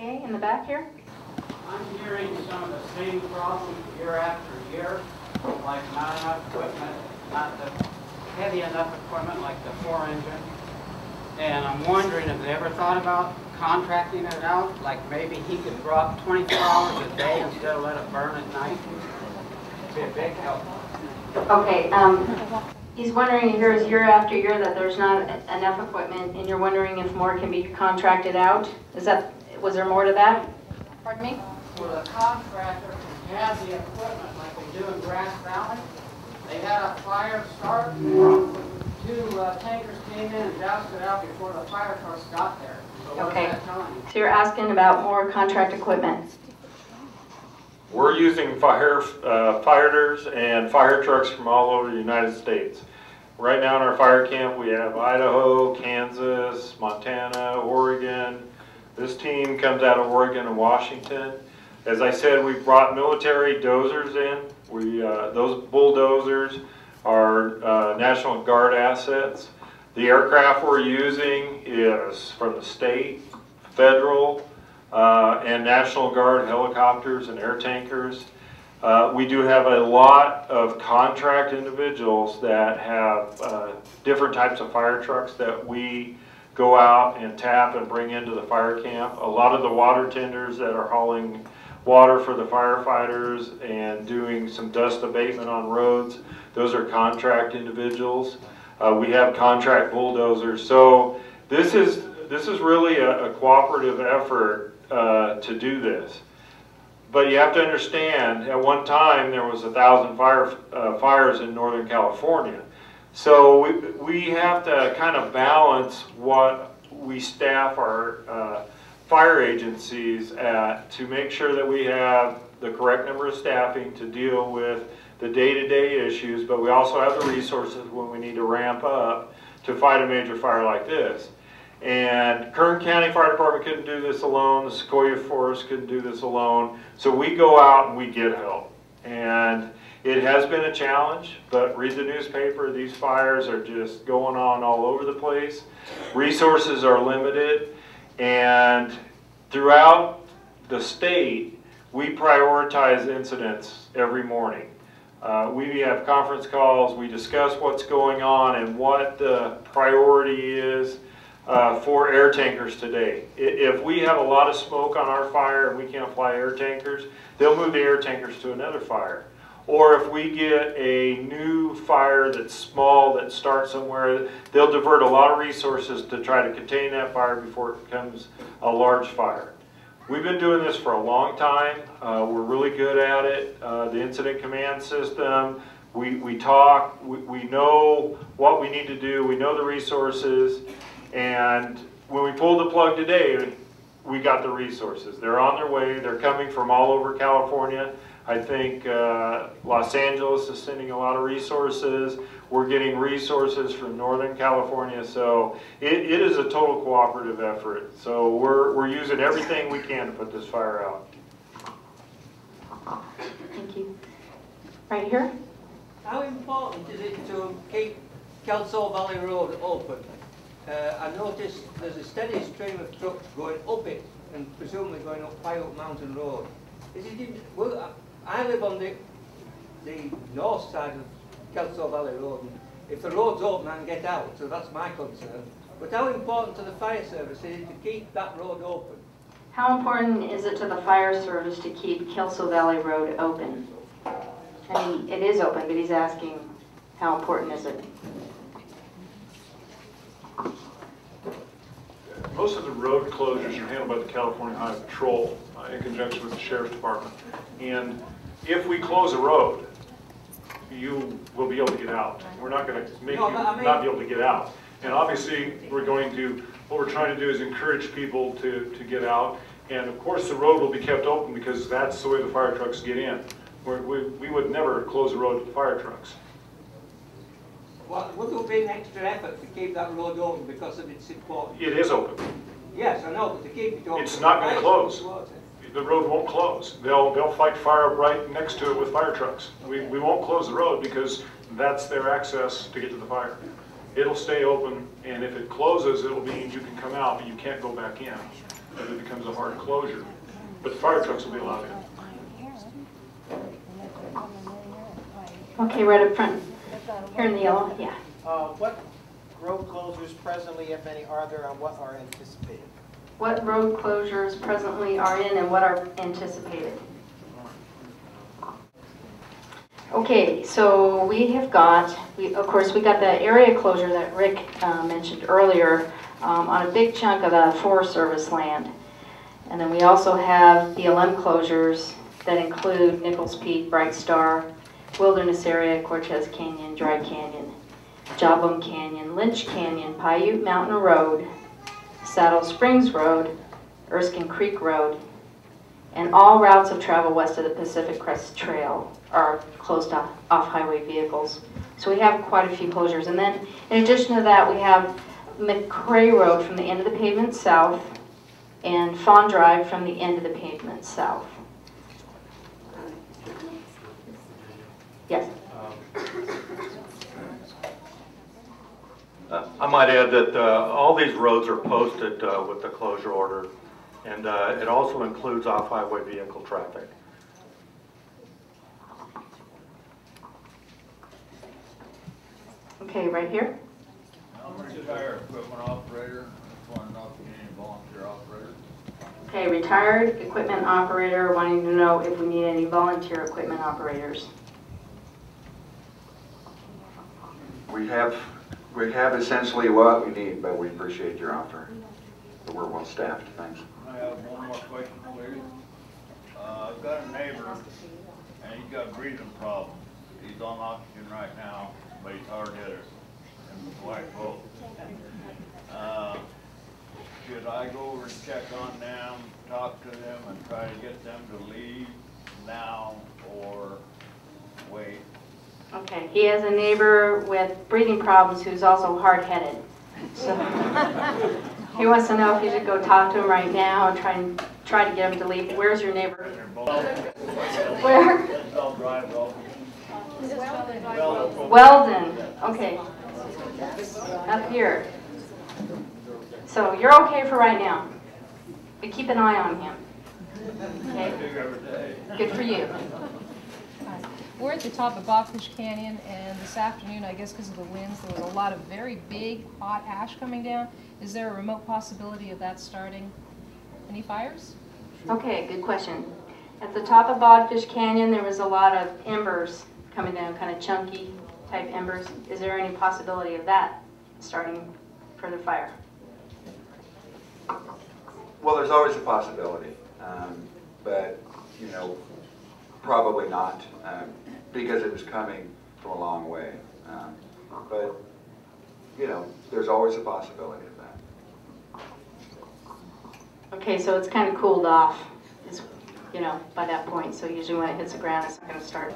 Okay, in the back here. I'm hearing some of the same problems year after year, like not enough equipment, not the heavy enough equipment like the 4-engine. And I'm wondering if they ever thought about contracting it out, like maybe he could drop 24 hours a day instead of let it burn at night. It'd be a big help. Okay, he's wondering, he hears year after year that there's not enough equipment, and you're wondering if more can be contracted out? Was there more to that? Pardon me? Well, the contractor can have the equipment like they do in Grass Valley. They had a fire start, 2 tankers came in and doused it out before the fire trucks got there. So what is that telling you? So you're asking about more contract equipment. We're using firefighters and fire trucks from all over the United States. Right now in our fire camp we have Idaho, Kansas, Montana, Oregon. This team comes out of Oregon and Washington. As I said, we brought military dozers in. Those bulldozers are National Guard assets. The aircraft we're using is from the state, federal, and National Guard helicopters and air tankers. We do have a lot of contract individuals that have different types of fire trucks that we go out and tap and bring into the fire camp. A lot of the water tenders that are hauling water for the firefighters and doing some dust abatement on roads, those are contract individuals. We have contract bulldozers. So this is really a cooperative effort to do this. But you have to understand, at one time there was 1,000 fires in Northern California. So we have to kind of balance what we staff our fire agencies at to make sure that we have the correct number of staffing to deal with the day-to-day issues, but we also have the resources when we need to ramp up to fight a major fire like this. And Kern County Fire Department couldn't do this alone, the Sequoia Forest couldn't do this alone, so we go out and we get help. And it has been a challenge, but read the newspaper, these fires are just going on all over the place. Resources are limited, and throughout the state, we prioritize incidents every morning. We have conference calls, we discuss what's going on and what the priority is for air tankers today. If we have a lot of smoke on our fire and we can't fly air tankers, they'll move the air tankers to another fire. Or if we get a new fire that's small that starts somewhere, they'll divert a lot of resources to try to contain that fire before it becomes a large fire. We've been doing this for a long time. We're really good at it. The incident command system, we talk, we know what we need to do, we know the resources, and when we pulled the plug today, we got the resources. They're on their way, they're coming from all over California. I think Los Angeles is sending a lot of resources. We're getting resources from Northern California, so it is a total cooperative effort. So we're using everything we can to put this fire out. Thank you. Right here. How important is it to keep Kelso Valley Road open? I noticed there's a steady stream of trucks going up it and presumably going up Piute Mountain Road. Well, I live on the north side of Kelso Valley Road, and if the road's open I can get out, so that's my concern. But how important to the fire service is it to keep that road open? How important is it to the fire service to keep Kelso Valley Road open? I mean, it is open, but he's asking how important is it? Most of the road closures are handled by the California Highway Patrol in conjunction with the Sheriff's Department. And if we close a road, you will be able to get out. We're not going to make you not be able to get out. And obviously, what we're trying to do is encourage people to get out. And of course, the road will be kept open because that's the way the fire trucks get in. We would never close a road to fire trucks. Well, would there be an extra effort to keep that road open because of its importance? It is open. Yes, I know, but to keep it open... It's not going to close. The road won't close. They'll fight fire right next to it with fire trucks. We won't close the road because that's their access to get to the fire. It'll stay open, and if it closes, it'll mean you can come out, but you can't go back in. that it becomes a hard closure. But the fire trucks will be allowed in. Okay, right up front. Here in the yellow, yeah. What road closures presently, if any, are there and what are anticipated? What road closures presently are in and what are anticipated? Okay, so we have got, of course, we got the area closure that Rick mentioned earlier on a big chunk of the Forest Service land. And then we also have BLM closures that include Nichols Peak, Bright Star, Wilderness Area, Cortez Canyon, Dry Canyon, Jawbone Canyon, Lynch Canyon, Piute Mountain Road, Saddle Springs Road, Erskine Creek Road, and all routes of travel west of the Pacific Crest Trail are closed off highway vehicles. So we have quite a few closures. And then in addition to that, we have McCrae Road from the end of the pavement south and Fawn Drive from the end of the pavement south. Yes? I might add that all these roads are posted with the closure order, and it also includes off-highway vehicle traffic. Okay, right here. I'm a retired equipment operator. I just want to know if you need any volunteer operators. Okay, retired equipment operator wanting to know if we need any volunteer equipment operators. We have essentially what we need, but we appreciate your offer. But we're well staffed, thanks. I have one more question for you. I've got a neighbor, and he's got breathing problems. He's on oxygen right now, but he's hard hitter in the black boat. Should I go over and check on them, talk to them, and try to get them to leave now or wait? Okay, he has a neighbor with breathing problems who's also hard-headed. So he wants to know if you should go talk to him right now and try to get him to leave. Where's your neighbor? Where? Weldon. Okay. Up here. So you're okay for right now. But keep an eye on him. Okay? Good for you. We're at the top of Bogfish Canyon, and this afternoon, I guess because of the winds, there was a lot of very big, hot ash coming down. Is there a remote possibility of that starting any fires? Okay, good question. At the top of Bogfish Canyon, there was a lot of embers coming down, kind of chunky type embers. Is there any possibility of that starting further fire? Well, there's always a possibility, but, you know, probably not, because it was coming from a long way. But, you know, there's always a possibility of that. Okay, so it's kind of cooled off, by that point. So usually when it hits the ground, it's not going to start